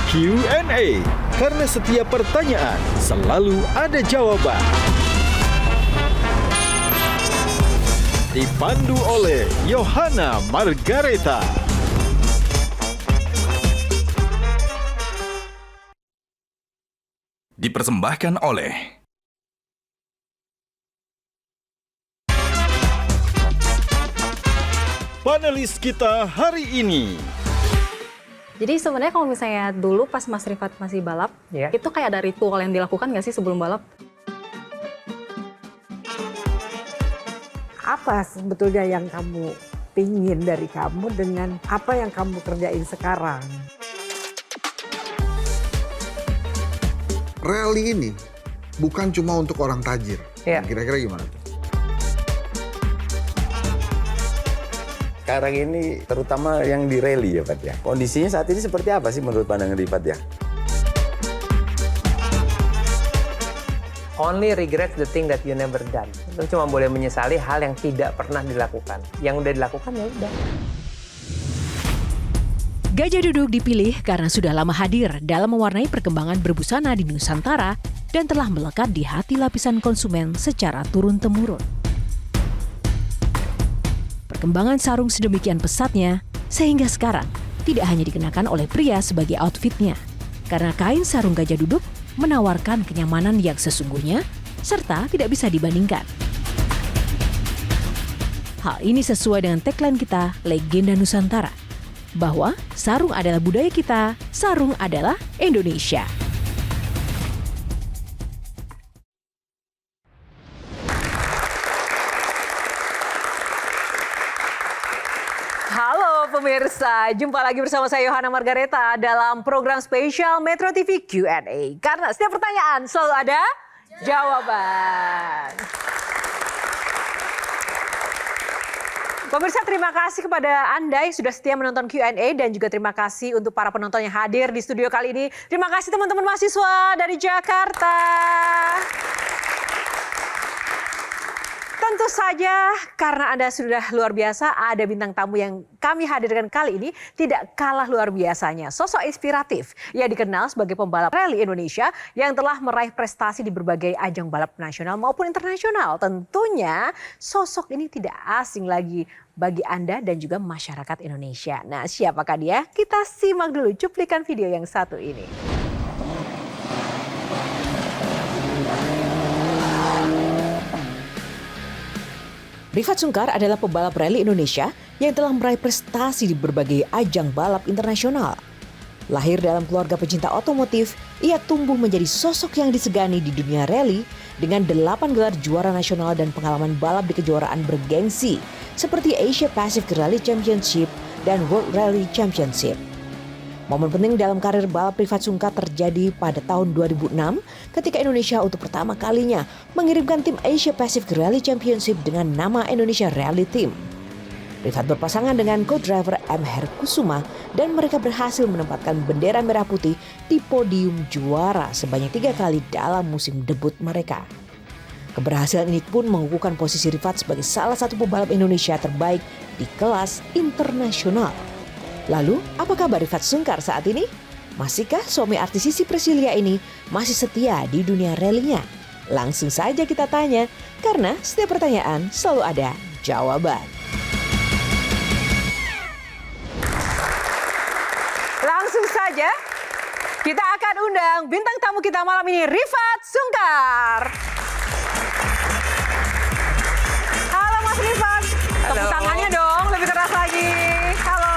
Q&A, karena setiap pertanyaan selalu ada jawaban. Dipandu oleh Yohana Margareta. Dipersembahkan oleh Panelis kita hari ini. Jadi sebenarnya kalau misalnya dulu pas Mas Rifat masih balap, itu kayak ada ritual yang dilakukan nggak sih sebelum balap? Apa sebetulnya yang kamu pingin dari kamu dengan apa yang kamu kerjain sekarang? Rally ini bukan cuma untuk orang tajir. Kira-kira gimana tuh? Sekarang ini terutama yang di rally ya Pak ya. Kondisinya saat ini seperti apa sih menurut pandangan Rifat ya? Only regret the thing that you never done. Lu cuma boleh menyesali hal yang tidak pernah dilakukan. Yang udah dilakukan ya udah. Gajah Duduk dipilih karena sudah lama hadir dalam mewarnai perkembangan berbusana di Nusantara dan telah melekat di hati lapisan konsumen secara turun-temurun. Perkembangan sarung sedemikian pesatnya, sehingga sekarang tidak hanya dikenakan oleh pria sebagai outfitnya, karena kain sarung Gajah Duduk menawarkan kenyamanan yang sesungguhnya, serta tidak bisa dibandingkan. Hal ini sesuai dengan tagline kita, Legenda Nusantara, bahwa sarung adalah budaya kita, sarung adalah Indonesia. Halo pemirsa, jumpa lagi bersama saya Yohana Margareta dalam program spesial Metro TV Q&A. Karena setiap pertanyaan selalu ada jawaban. Pemirsa, terima kasih kepada Anda yang sudah setia menonton Q&A dan juga terima kasih untuk para penonton yang hadir di studio kali ini. Terima kasih teman-teman mahasiswa dari Jakarta. Tentu saja karena Anda sudah luar biasa, ada bintang tamu yang kami hadirkan kali ini tidak kalah luar biasanya. Sosok inspiratif yang dikenal sebagai pembalap rally Indonesia yang telah meraih prestasi di berbagai ajang balap nasional maupun internasional. Tentunya sosok ini tidak asing lagi bagi Anda dan juga masyarakat Indonesia. Nah, siapakah dia? Kita simak dulu cuplikan video yang satu ini. Rifat Sungkar adalah pebalap rally Indonesia yang telah meraih prestasi di berbagai ajang balap internasional. Lahir dalam keluarga pecinta otomotif, ia tumbuh menjadi sosok yang disegani di dunia rally dengan 8 gelar juara nasional dan pengalaman balap di kejuaraan bergengsi seperti Asia Pacific Rally Championship dan World Rally Championship. Momen penting dalam karir balap Rifat Sungkar terjadi pada tahun 2006 ketika Indonesia untuk pertama kalinya mengirimkan tim Asia Pacific Rally Championship dengan nama Indonesia Rally Team. Rifat berpasangan dengan co-driver M. Herkusuma dan mereka berhasil menempatkan bendera merah putih di podium juara sebanyak 3 kali dalam musim debut mereka. Keberhasilan ini pun mengukuhkan posisi Rifat sebagai salah satu pebalap Indonesia terbaik di kelas internasional. Lalu, apa kabar Rifat Sungkar saat ini? Masihkah suami artis Sissy Priscillia ini masih setia di dunia rally-nya? Langsung saja kita tanya, karena setiap pertanyaan selalu ada jawaban. Langsung saja, kita akan undang bintang tamu kita malam ini, Rifat Sungkar. Halo Mas Rifat, tepuk tangannya dong, lebih keras lagi. Halo.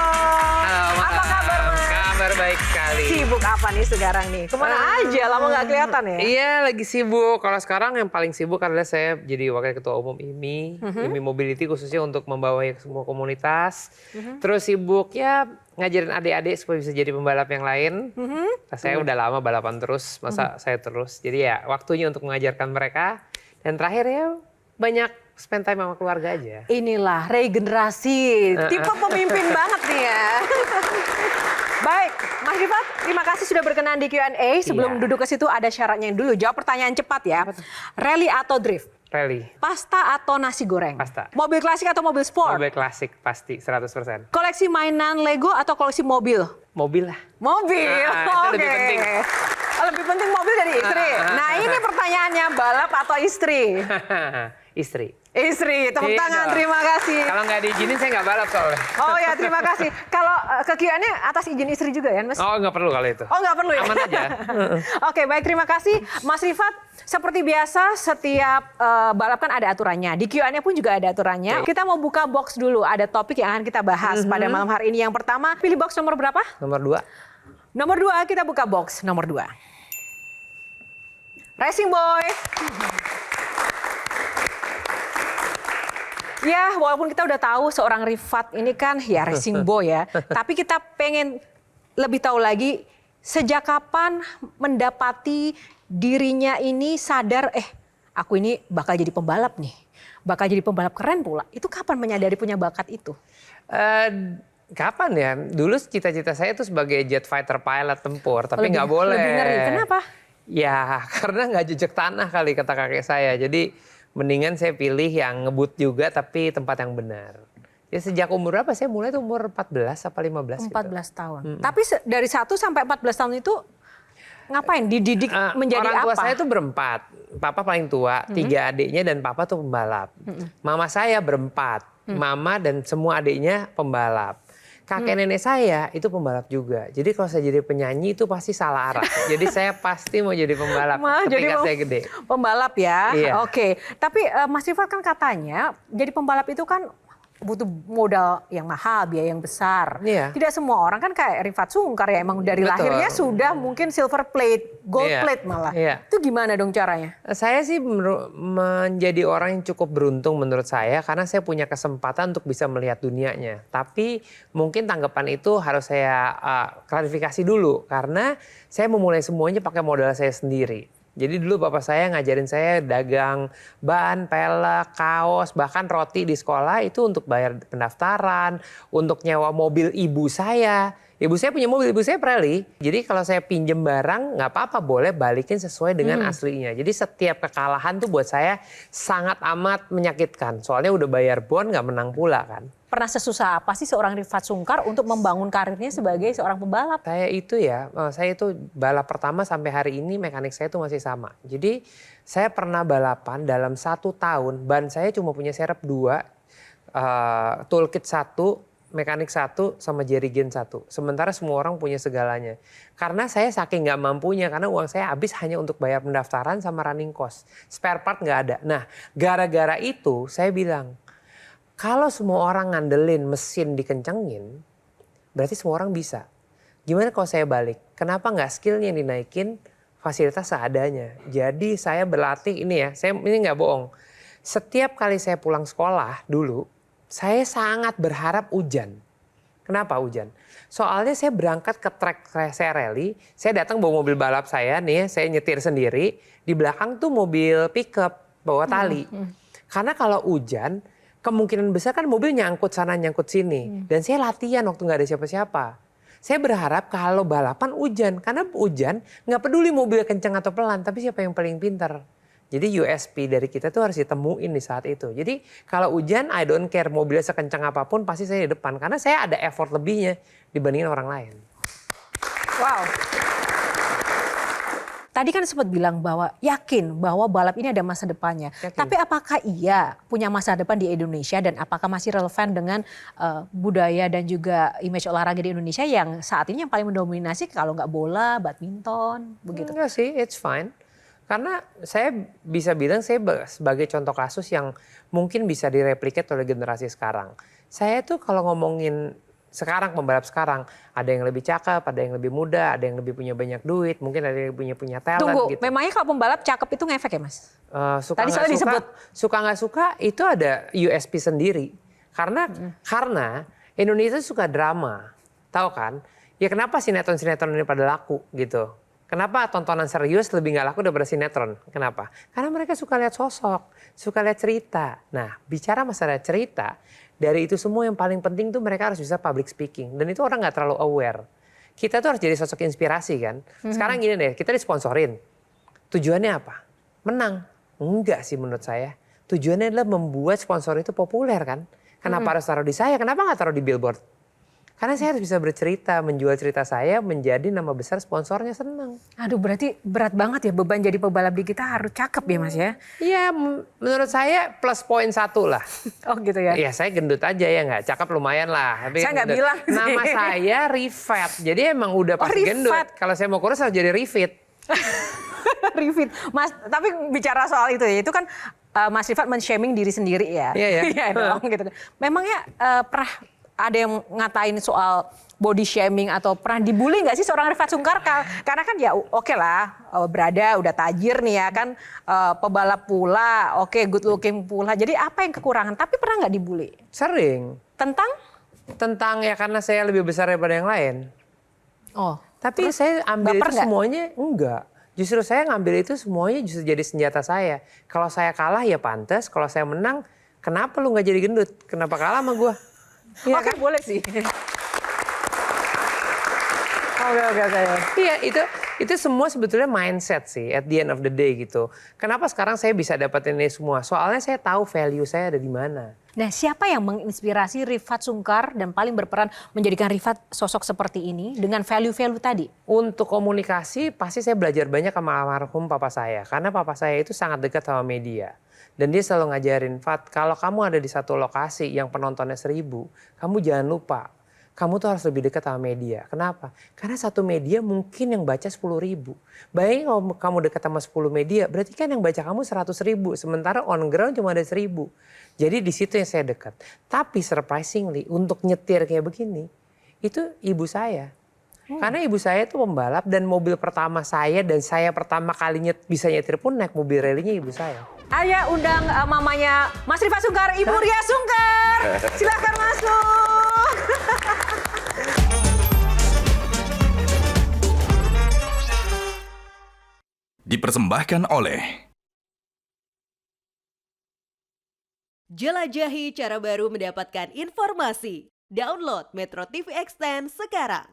Apa kabar Mas? Kabar baik sekali. Sibuk apa nih sekarang nih? Kemana aja? Lama nggak kelihatan ya? Iya, lagi sibuk. Kalau sekarang yang paling sibuk adalah saya jadi wakil ketua umum IMI, IMI Mobility khususnya untuk membawa ke semua komunitas. Terus sibuk ya ngajarin adik-adik supaya bisa jadi pembalap yang lain. Saya udah lama balapan terus, masa saya terus. Jadi ya waktunya untuk mengajarkan mereka. Dan terakhir ya banyak spend time sama keluarga aja. Inilah regenerasi, tipe pemimpin banget nih ya. Baik, Mas Rifat, terima kasih sudah berkenan di Q&A. Sebelum duduk ke situ ada syaratnya dulu. Jawab pertanyaan cepat ya. Rally atau drift? Rally. Pasta atau nasi goreng? Pasta. Mobil klasik atau mobil sport? Mobil klasik pasti 100%. Koleksi mainan Lego atau koleksi mobil? Mobil lah. Mobil, Itu lebih penting. Lebih penting mobil dari istri. Nah ini pertanyaannya, balap atau istri? Istri. Istri, tepuk Iya tangan, dong. terima kasih. Kalau nggak diizinin saya nggak balap soalnya. Oh ya, terima kasih. Kalau kekiannya atas izin istri juga ya, Mas? Oh nggak perlu kalau itu. Oh nggak perlu ya? Aman aja. Oke, baik, terima kasih. Mas Rifat, seperti biasa setiap balap kan ada aturannya. Di Q&A pun juga ada aturannya. Kita mau buka box dulu, ada topik yang akan kita bahas pada malam hari ini. Yang pertama, pilih box nomor berapa? Nomor 2. Nomor 2, kita buka box nomor 2. Racing Boy. Ya, walaupun kita udah tahu seorang Rifat ini kan ya racing boy ya. Tapi kita pengen lebih tahu lagi sejak kapan mendapati dirinya ini sadar, aku ini bakal jadi pembalap nih. Bakal jadi pembalap keren pula. Itu kapan menyadari punya bakat itu? Kapan ya? Dulu cita-cita saya itu sebagai jet fighter pilot tempur, tapi nggak boleh. Lebih ngeri, kenapa? Ya, karena nggak jejak tanah kali kata kakek saya. Jadi mendingan saya pilih yang ngebut juga tapi tempat yang benar. Ya sejak umur berapa? Saya mulai tuh umur 14 apa 15 14 gitu. tahun. Tapi dari 1 sampai 14 tahun itu ngapain? Dididik menjadi orang tua apa? saya tuh berempat. Papa paling tua, 3 adiknya dan papa tuh pembalap. Mama saya berempat. Mama dan semua adiknya pembalap. Kakek nenek saya itu pembalap juga. Jadi kalau saya jadi penyanyi itu pasti salah arah. Jadi saya pasti mau jadi pembalap ketika saya gede. Pembalap ya, Iya. Oke. Tapi Mas Rifat kan katanya jadi pembalap itu kan butuh modal yang mahal, biaya yang besar. Iya. Tidak semua orang kan kayak Rifat Sungkar ya, emang dari Betul. lahirnya sudah mungkin silver plate, gold Iya. plate malah. Iya. Itu gimana dong caranya? Saya sih menjadi orang yang cukup beruntung menurut saya karena saya punya kesempatan untuk bisa melihat dunianya. Tapi mungkin tanggapan itu harus saya klarifikasi dulu karena saya memulai semuanya pakai modal saya sendiri. Jadi dulu bapak saya ngajarin saya dagang ban, pelek, kaos, bahkan roti di sekolah itu untuk bayar pendaftaran, untuk nyewa mobil ibu saya. Ibu saya punya mobil, ibu saya rally. Jadi kalau saya pinjem barang nggak apa-apa, boleh balikin sesuai dengan aslinya. Jadi setiap kekalahan tuh buat saya sangat amat menyakitkan. Soalnya udah bayar bon nggak menang pula kan. Pernah sesusah apa sih seorang Rifat Sungkar untuk membangun karirnya sebagai seorang pembalap? Saya itu balap pertama sampai hari ini mekanik saya itu masih sama. Jadi saya pernah balapan dalam 1 tahun, ban saya cuma punya serep 2, toolkit 1, mekanik 1, sama jerigen 1. Sementara semua orang punya segalanya. Karena saya saking nggak mampunya, karena uang saya habis hanya untuk bayar pendaftaran sama running cost. Spare part nggak ada. Nah, gara-gara itu saya bilang, kalau semua orang ngandelin mesin dikencengin, berarti semua orang bisa. Gimana kalau saya balik? Kenapa nggak skillnya yang dinaikin, fasilitas seadanya? Jadi saya berlatih ini ya, ini nggak bohong. Setiap kali saya pulang sekolah dulu, saya sangat berharap hujan. Kenapa hujan? Soalnya saya berangkat ke track saya rally, saya datang bawa mobil balap saya nih, saya nyetir sendiri, di belakang tuh mobil pickup bawa tali. Karena kalau hujan, kemungkinan besar kan mobil nyangkut sana nyangkut sini. Dan saya latihan waktu nggak ada siapa-siapa. Saya berharap kalau balapan hujan. Karena hujan nggak peduli mobil kencang atau pelan. Tapi siapa yang paling pintar. Jadi USP dari kita tuh harus ditemuin di saat itu. Jadi kalau hujan I don't care mobilnya sekencang apapun pasti saya di depan. Karena saya ada effort lebihnya dibandingin orang lain. Wow. Tadi kan sempat bilang bahwa yakin bahwa balap ini ada masa depannya. Yakin. Tapi apakah iya punya masa depan di Indonesia dan apakah masih relevan dengan budaya dan juga image olahraga di Indonesia yang saat ini yang paling mendominasi kalau nggak bola, badminton, begitu? Enggak sih, it's fine. Karena saya bisa bilang saya sebagai contoh kasus yang mungkin bisa direplikat oleh generasi sekarang. Saya tuh kalau ngomongin sekarang, pembalap sekarang, ada yang lebih cakep, ada yang lebih muda, ada yang lebih punya banyak duit, mungkin ada yang punya talent. Tunggu, gitu. memangnya kalau pembalap cakep itu ngefek ya Mas? Suka Tadi nggak soalnya suka, disebut. suka nggak suka itu ada USP sendiri. Karena Indonesia suka drama, tahu kan? Ya kenapa sinetron-sinetron ini pada laku gitu? Kenapa tontonan serius lebih nggak laku daripada sinetron? Kenapa? Karena mereka suka lihat sosok, suka lihat cerita. Nah, bicara masalah cerita, dari itu semua yang paling penting tuh mereka harus bisa public speaking. Dan itu orang nggak terlalu aware. Kita tuh harus jadi sosok inspirasi kan. Sekarang gini deh, kita disponsorin. Tujuannya apa? Menang. Enggak sih menurut saya. tujuannya adalah membuat sponsor itu populer kan. Kenapa harus taruh di saya? Kenapa nggak taruh di billboard? Karena saya harus bisa bercerita, menjual cerita saya menjadi nama besar, sponsornya senang. Aduh, berarti berat banget ya beban jadi pebalap di kita, harus cakep ya Mas ya? Iya, menurut saya plus poin 1 lah. Oh gitu ya? Iya, saya gendut aja ya nggak, cakep lumayan lah. Tapi Saya nggak gendut. bilang sih. Nama saya Rifat, jadi emang udah pasti gendut. Rifat. Kalau saya mau kurus harus jadi Rifit. Rifit. Mas, tapi bicara soal itu ya, itu kan Mas Rifat men-shaming diri sendiri ya. Iya ya. Iya dong gitu. Memangnya pernah ada yang ngatain soal body shaming atau pernah dibully nggak sih seorang Rifat Sungkar? Karena kan ya oke lah, berada udah tajir nih ya kan, pebalap pula, oke good looking pula. Jadi apa yang kekurangan? Tapi pernah nggak dibully? Sering. Tentang Ya karena saya lebih besar daripada yang lain. oh. Tapi saya ambil baper itu nggak? semuanya enggak. Justru saya ngambil itu semuanya justru jadi senjata saya. Kalau saya kalah ya pantas, kalau saya menang, kenapa lu nggak jadi gendut? Kenapa kalah sama gua? Iya Oke, kan? boleh sih. Oke. Iya, itu semua sebetulnya mindset sih at the end of the day gitu. Kenapa sekarang saya bisa dapetin ini semua? Soalnya saya tahu value saya ada di mana. Nah, siapa yang menginspirasi Rifat Sungkar dan paling berperan menjadikan Rifat sosok seperti ini dengan value-value tadi? Untuk komunikasi pasti saya belajar banyak sama almarhum papa saya. Karena papa saya itu sangat dekat sama media. Dan dia selalu ngajarin, Fat, kalau kamu ada di satu lokasi yang penontonnya 1000, kamu jangan lupa. Kamu tuh harus lebih dekat sama media. Kenapa? Karena satu media mungkin yang baca 10.000. Bayangin kalau kamu dekat sama 10 media, berarti kan yang baca kamu 100.000. Sementara on ground cuma ada 1000. Jadi di situ yang saya dekat. Tapi surprisingly, untuk nyetir kayak begini, itu ibu saya. Karena ibu saya itu pembalap dan mobil pertama saya dan saya pertama kali bisa nyetir pun naik mobil rallynya ibu saya. Ayo undang mamanya Mas Rifat Sungkar, Ibu Ria Sungkar. Silakan masuk. Dipersembahkan oleh Jelajahi cara baru mendapatkan informasi. Download Metro TV Extend sekarang.